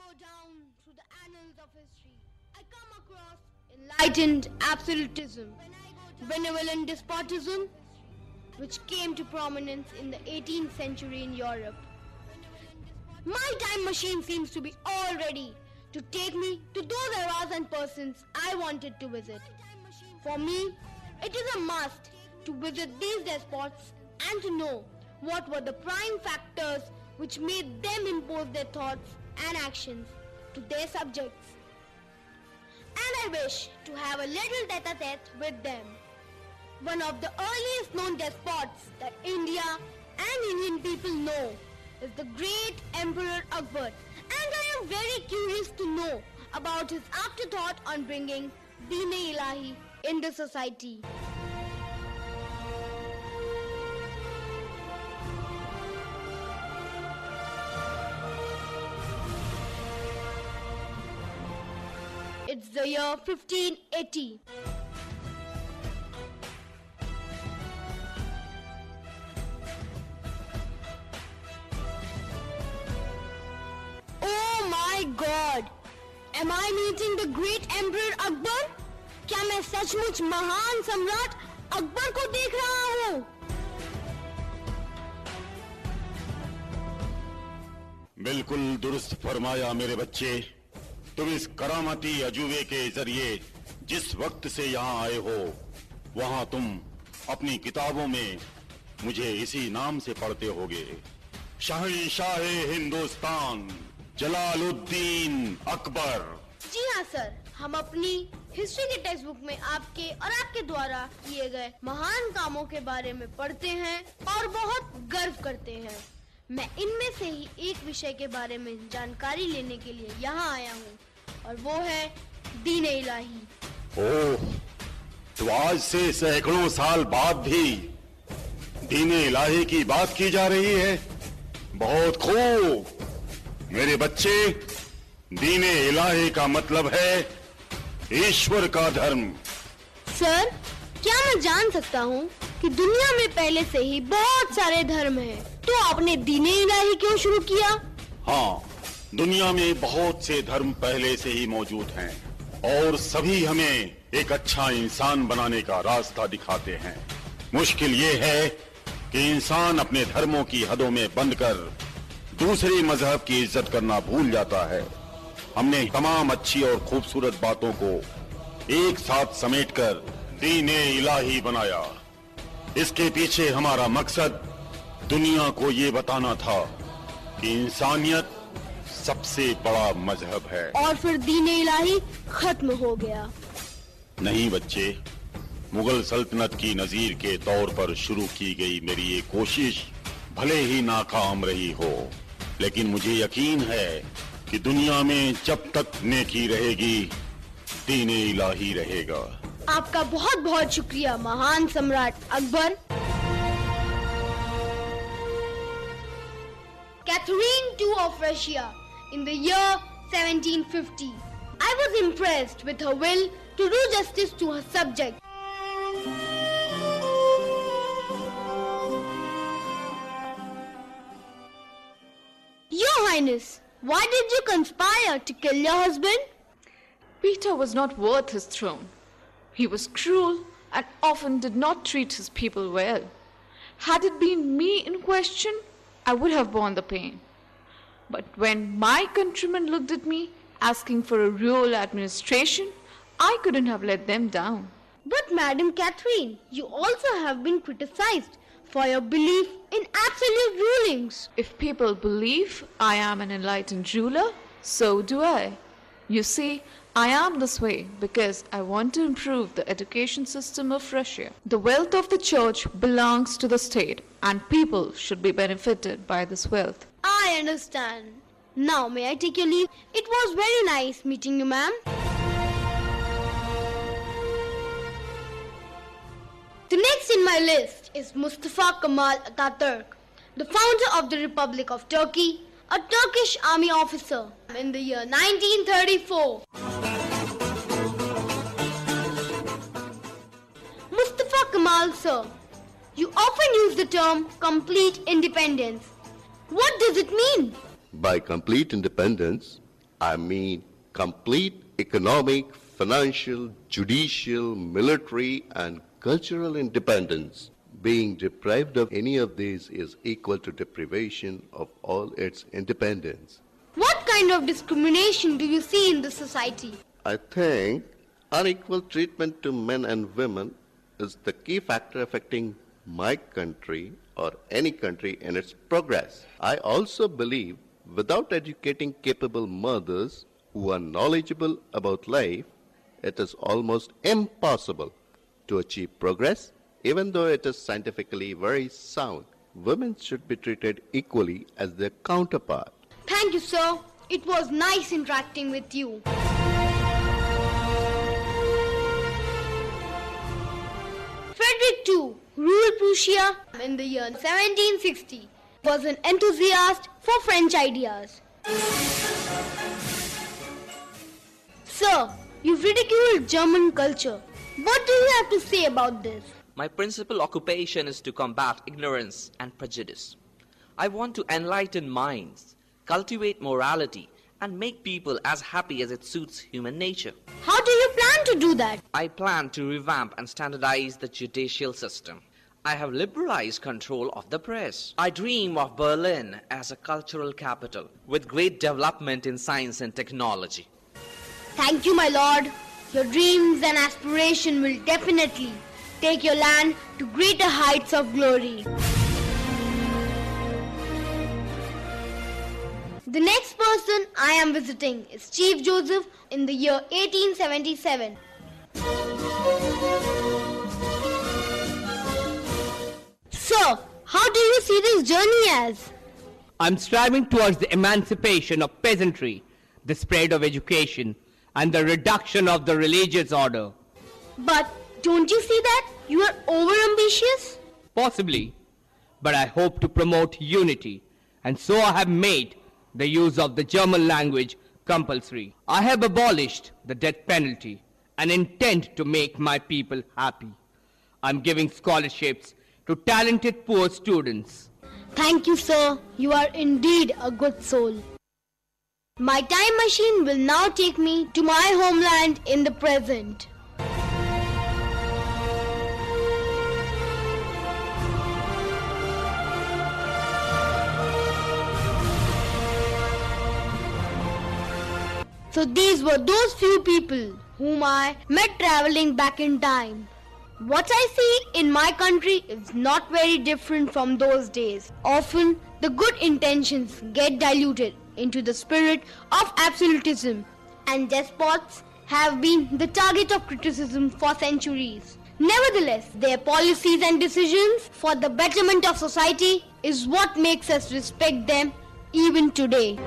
go down through the annals of history, I come across enlightened absolutism, benevolent despotism, which came to prominence in the 18th century in Europe. My time machine seems to be all ready to take me to those eras and persons I wanted to visit. For me, it is a must to visit these despots and to know what were the prime factors which made them impose their thoughts and actions to their subjects. And I wish to have a little tete-a-tete with them. One of the earliest known despots that India and Indian people know is the great Emperor Akbar, and I am very curious to know about his afterthought on bringing Deen-e-Ilahi into society. It's the year 1580. Oh my God! Am I meeting the great Emperor Akbar? क्या मैं सचमुच महान सम्राट अकबर को देख रहा हूँ? बिल्कुल दुरुस्त फरमाया मेरे बच्चे। तुम इस करामती अजूबे के जरिए जिस वक्त से यहाँ आए हो, वहाँ तुम अपनी किताबों में मुझे इसी नाम से पढ़ते होगे, शहंशाह हिंदुस्तान जलालुद्दीन अकबर। जी हाँ सर, हम अपनी हिस्ट्री के टेक्स्ट बुक में आपके और आपके द्वारा किए गए महान कामों के बारे में पढ़ते हैं और बहुत गर्व करते हैं। मैं इनमें से ही एक विषय के बारे में जानकारी लेने के लिए यहाँ आया हूँ और वो है दीन-ए-इलाही। ओह, तो आज से सैकड़ों साल बाद भी दीन-ए-इलाही की बात की जा रही है। बहुत खूब मेरे बच्चे, दीन-ए-इलाही का मतलब है ईश्वर का धर्म। सर, क्या मैं जान सकता हूँ कि दुनिया में पहले से ही बहुत सारे धर्म हैं, तो आपने दीन-ए-इलाही क्यों शुरू किया? हाँ, दुनिया में बहुत से धर्म पहले से ही मौजूद हैं और सभी हमें एक अच्छा इंसान बनाने का रास्ता दिखाते हैं। मुश्किल ये है कि इंसान अपने धर्मों की हदों में बंधकर दूसरे मजहब की इज्जत करना भूल जाता है। हमने तमाम अच्छी और खूबसूरत बातों को एक साथ समेटकर दीन-ए-इलाही बनाया। इसके पीछे हमारा मकसद दुनिया को ये बताना था कि इंसानियत सबसे बड़ा मजहब है। और फिर दीन-ए-इलाही खत्म हो गया? नहीं बच्चे, मुगल सल्तनत की नजीर के तौर पर शुरू की गई मेरी ये कोशिश भले ही नाकाम रही हो, लेकिन मुझे यकीन है कि दुनिया में जब तक नेकी रहेगी, दीन-ए-इलाही रहेगा। आपका बहुत बहुत शुक्रिया महान सम्राट Akbar. Catherine II of Russia in the year 1750. I was impressed with her will to do justice to her subjects. Your Highness, why did you conspire to kill your husband? Peter was not worth his throne. He was cruel and often did not treat his people well. Had it been me in question, I would have borne the pain. But when my countrymen looked at me, asking for a rural administration, I couldn't have let them down. But Madam Catherine, you also have been criticized for your belief in absolute rulings. If people believe I am an enlightened ruler, so do I. You see, I am this way because I want to improve the education system of Russia. The wealth of the church belongs to the state and people should be benefited by this wealth. I understand. Now may I take your leave? It was very nice meeting you, ma'am. The next in my list is Mustafa Kemal Atatürk, the founder of the Republic of Turkey, a Turkish army officer in the year 1934. Mustafa Kemal, sir, you often use the term complete independence. What does it mean? By complete independence, I mean complete economic, financial, judicial, military, and cultural independence. Being deprived of any of these is equal to deprivation of all its independence. What kind of discrimination do you see in this society? I think unequal treatment to men and women is the key factor affecting my country or any country in its progress. I also believe without educating capable mothers who are knowledgeable about life, it is almost impossible to achieve progress, even though it is scientifically very sound. Women should be treated equally as their counterpart. Thank you, sir. It was nice interacting with you. Frederick II ruled Prussia in the year 1760. Was an enthusiast for French ideas. Sir, you've ridiculed German culture. What do you have to say about this? My principal occupation is to combat ignorance and prejudice. I want to enlighten minds, cultivate morality, and make people as happy as it suits human nature. How do you plan to do that? I plan to revamp and standardize the judicial system. I have liberalized control of the press. I dream of Berlin as a cultural capital with great development in science and technology. Thank you, my lord. Your dreams and aspiration will definitely take your land to greater heights of glory. The next person I am visiting is Chief Joseph in the year 1877. Sir, how do you see this journey as? I'm striving towards the emancipation of peasantry, the spread of education, and the reduction of the religious order. But don't you see that you are over-ambitious? Possibly, but I hope to promote unity, and so I have made the use of the German language compulsory. I have abolished the death penalty and intend to make my people happy. I'm giving scholarships to talented poor students. Thank you, sir. You are indeed a good soul. My time machine will now take me to my homeland in the present. So these were those few people whom I met traveling back in time. What I see in my country is not very different from those days. Often, the good intentions get diluted into the spirit of absolutism, and despots have been the target of criticism for centuries. Nevertheless, their policies and decisions for the betterment of society is what makes us respect them even today.